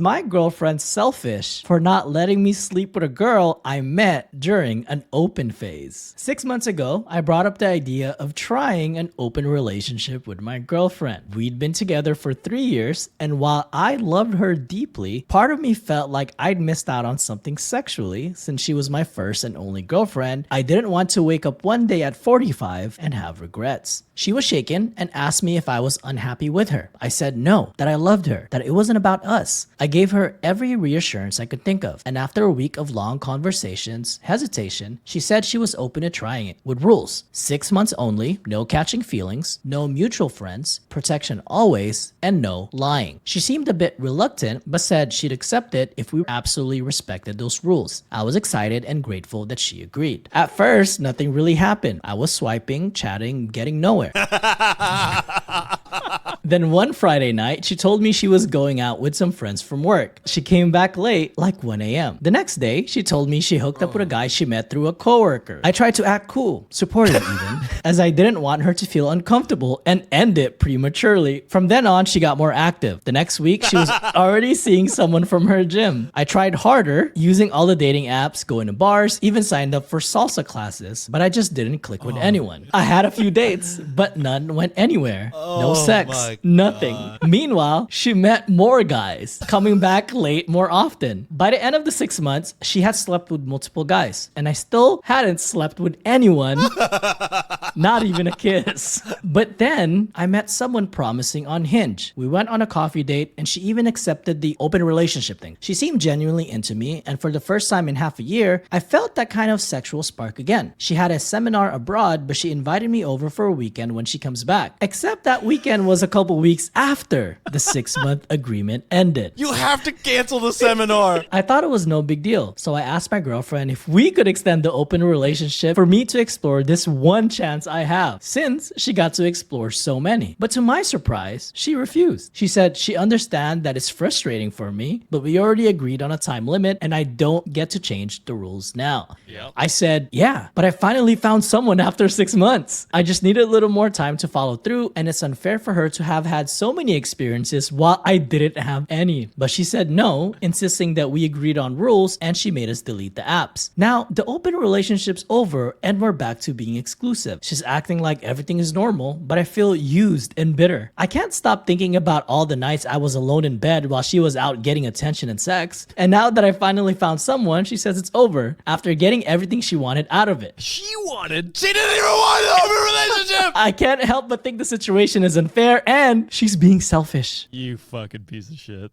My girlfriend's selfish for not letting me sleep with a girl I met during an open phase. 6 months ago, I brought up the idea of trying an open relationship with my girlfriend. We'd been together for 3 years, and while I loved her deeply, part of me felt like I'd missed out on something sexually since she was my first and only girlfriend. I didn't want to wake up one day at 45 and have regrets. She was shaken and asked me if I was unhappy with her. I said no, that I loved her, that it wasn't about us. I gave her every reassurance I could think of, and after a week of long conversations, hesitation, she said she was open to trying it, with rules. 6 months only, no catching feelings, no mutual friends, protection always, and no lying. She seemed a bit reluctant, but said she'd accept it if we absolutely respected those rules. I was excited and grateful that she agreed. At first, nothing really happened. I was swiping, chatting, getting nowhere. Then one Friday night, she told me she was going out with some friends from work. She came back late, like 1 a.m. The next day, she told me she hooked up with a guy she met through a coworker. I tried to act cool, supportive even, as I didn't want her to feel uncomfortable and end it prematurely. From then on, she got more active. The next week, she was already seeing someone from her gym. I tried harder, using all the dating apps, going to bars, even signed up for salsa classes, but I just didn't click with anyone. I had a few dates, but none went anywhere. No sex. Nothing. Meanwhile, she met more guys, coming back late more often. By the end of the 6 months, she had slept with multiple guys, and I still hadn't slept with anyone, not even a kiss. But then I met someone promising on Hinge. We went on a coffee date, and she even accepted the open relationship thing. She seemed genuinely into me, and for the first time in half a year, I felt that kind of sexual spark again. She had a seminar abroad, but she invited me over for a weekend when she comes back. Except that weekend was a couple weeks after the 6-month agreement ended. You have to cancel the seminar. I thought it was no big deal, so I asked my girlfriend if we could extend the open relationship for me to explore this one chance I have, since she got to explore so many. But to my surprise, she refused. She said she understands that it's frustrating for me, but we already agreed on a time limit and I don't get to change the rules now. Yep. I said, yeah, but I finally found someone after 6 months. I just needed a little more time to follow through, and it's unfair for her to have had so many experiences while I didn't have any. But she said no, insisting that we agreed on rules, and she made us delete the apps. Now, the open relationship's over and we're back to being exclusive. She's acting like everything is normal, but I feel used and bitter. I can't stop thinking about all the nights I was alone in bed while she was out getting attention and sex. And now that I finally found someone, she says it's over after getting everything she wanted out of it. She didn't even want an open relationship. I can't help but think the situation is unfair and she's being selfish. You fucking piece of shit.